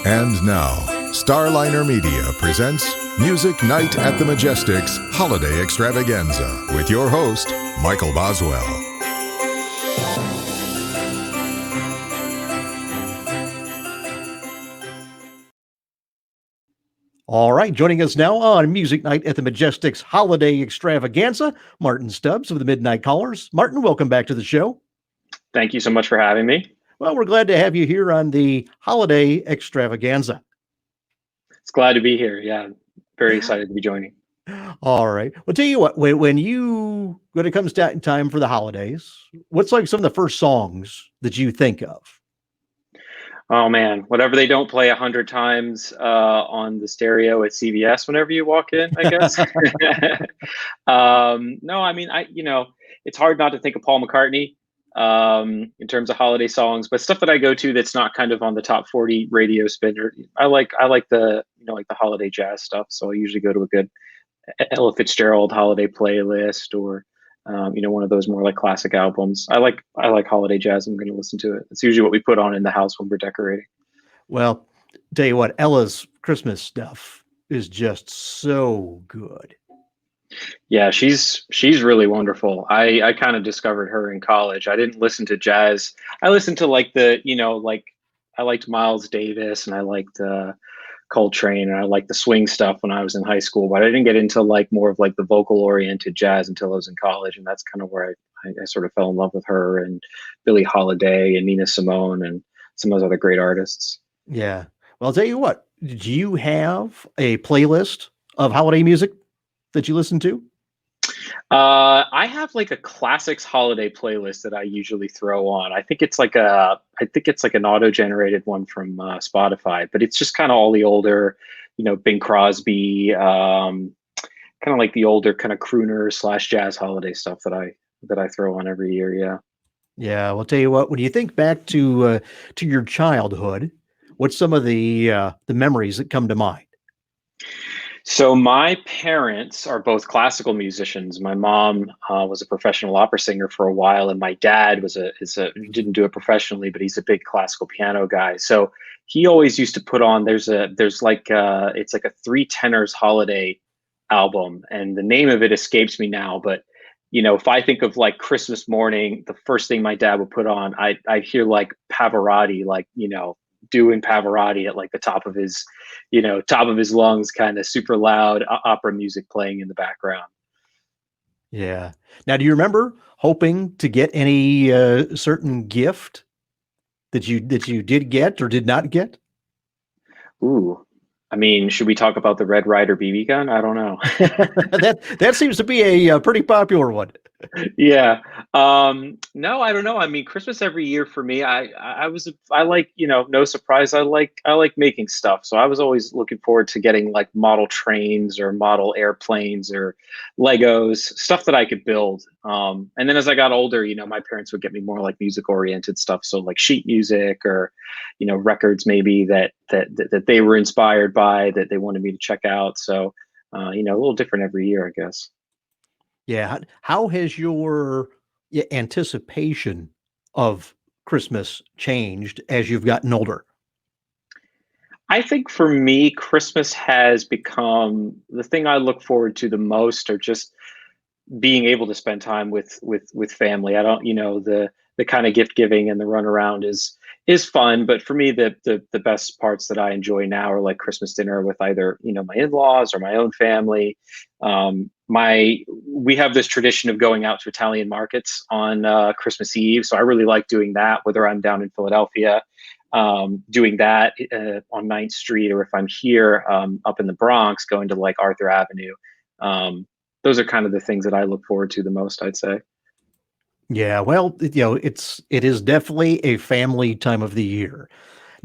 And now, Starliner Media presents Music Night at the Majestic's Holiday Extravaganza with your host, Michael Boswell. All right, joining us now on Music Night at the Majestic's Holiday Extravaganza, Martin Stubbs of the Midnight Callers. Martin, welcome back to the show. Thank you so much for having me. Well, we're glad to have you here on the Holiday Extravaganza. It's glad to be here. Yeah, very excited to be joining. All right. Well, tell you what, when it comes time for the holidays, what's like some of the first songs that you think of? Oh man, whatever they don't play 100 times on the stereo at CVS whenever you walk in, I guess. No, I mean, it's hard not to think of Paul McCartney in terms of holiday songs, but stuff that I go to that's not kind of on the top 40 radio spinner. I like the the holiday jazz stuff. So I usually go to a good Ella Fitzgerald holiday playlist or one of those more like classic albums. I like holiday jazz. I'm going to listen to it. It's usually what we put on in the house when we're decorating. Well, tell you what, Ella's Christmas stuff is just so good. Yeah, she's really wonderful. I kind of discovered her in college. I didn't listen to jazz. I listened to I liked Miles Davis and I liked Coltrane and I liked the swing stuff when I was in high school, but I didn't get into more of the vocal oriented jazz until I was in college. And that's kind of where I sort of fell in love with her and Billie Holiday and Nina Simone and some of those other great artists. Yeah. Well, I'll tell you what, do you have a playlist of holiday music that you listen to? I have a classics holiday playlist that I usually throw on. I think it's like an auto-generated one from Spotify, but it's just kind of all the older, Bing Crosby, kind of like the older kind of crooner / jazz holiday stuff that I throw on every year. Yeah. Yeah. Well, I'll tell you what, when you think back to your childhood, what's some of the memories that come to mind? So my parents are both classical musicians. My mom was a professional opera singer for a while, and my dad didn't do it professionally, but he's a big classical piano guy. So he always used to put on. It's like a three tenors holiday album, and the name of it escapes me now. But if I think of Christmas morning, the first thing my dad would put on, I hear Pavarotti, doing Pavarotti at the top of his lungs, kind of super loud opera music playing in the background. Yeah. Now, do you remember hoping to get any certain gift that you did get or did not get? Ooh, I mean, should we talk about the Red Ryder BB gun? I don't know. that seems to be a pretty popular one. Yeah. No, I don't know. I mean, Christmas every year for me, I like, no surprise. I like making stuff. So I was always looking forward to getting model trains or model airplanes or Legos, stuff that I could build. And then as I got older, my parents would get me more music oriented stuff. So sheet music or, records maybe that they were inspired by, that they wanted me to check out. So, a little different every year, I guess. Yeah. How has your anticipation of Christmas changed as you've gotten older? I think for me, Christmas has become the thing I look forward to the most, or just being able to spend time with family. I don't, the kind of gift giving and the run around is fun, but for me, the best parts that I enjoy now are Christmas dinner with either my in-laws or my own family. We have this tradition of going out to Italian markets on Christmas Eve, so I really like doing that. Whether I'm down in Philadelphia, doing that on 9th Street, or if I'm here up in the Bronx, going to Arthur Avenue. Those are kind of the things that I look forward to the most, I'd say. Yeah, well, it is definitely a family time of the year.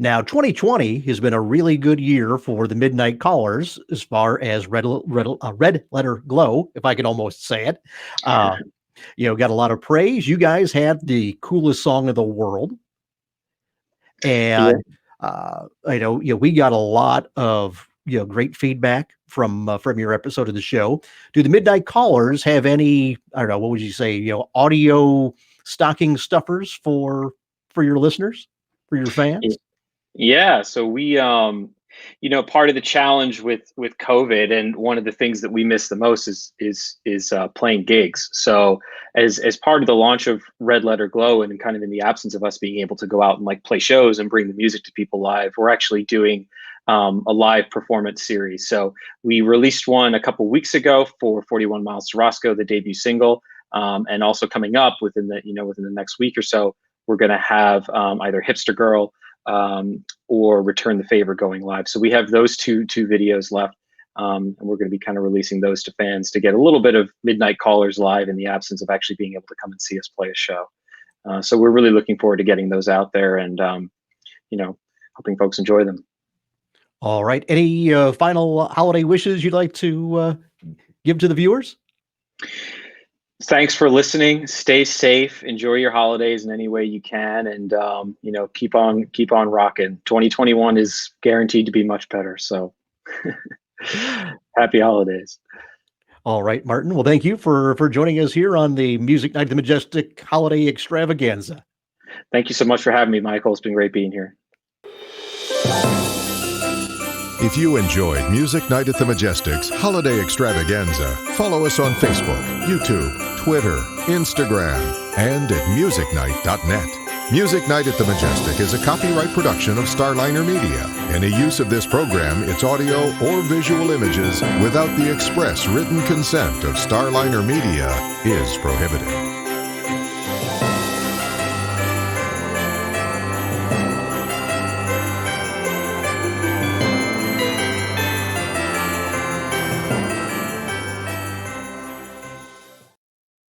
Now, 2020 has been a really good year for the Midnight Callers as far as Red Letter Glow, if I could almost say it. Got a lot of praise. You guys had the coolest song of the world. And, we got a lot of, great feedback from your episode of the show. Do the Midnight Callers have any, I don't know, what would you say, audio stocking stuffers for your listeners, for your fans? Yeah, so we part of the challenge with COVID, and one of the things that we miss the most is playing gigs. So as part of the launch of Red Letter Glow, and kind of in the absence of us being able to go out and like play shows and bring the music to people live, we're actually doing a live performance series. So we released one a couple weeks ago for 41 Miles to Roscoe, the debut single, and also coming up within the next week or so, we're going to have either Hipster Girl or Return the Favor going live. So we have those two videos left, and we're going to be kind of releasing those to fans to get a little bit of Midnight Callers live in the absence of actually being able to come and see us play a show. So we're really looking forward to getting those out there, and hoping folks enjoy them. All right. Any final holiday wishes you'd like to give to the viewers? Thanks for listening. Stay safe. Enjoy your holidays in any way you can, and keep on rocking. 2021 is guaranteed to be much better. So, happy holidays. All right, Martin. Well, thank you for joining us here on the Music Night at the Majestic Holiday Extravaganza. Thank you so much for having me, Michael. It's been great being here. If you enjoyed Music Night at the Majestic's Holiday Extravaganza, follow us on Facebook, YouTube, Twitter, Instagram, and at musicnight.net. Music Night at the Majestic is a copyright production of Starliner Media. Any use of this program, its audio, or visual images without the express written consent of Starliner Media is prohibited.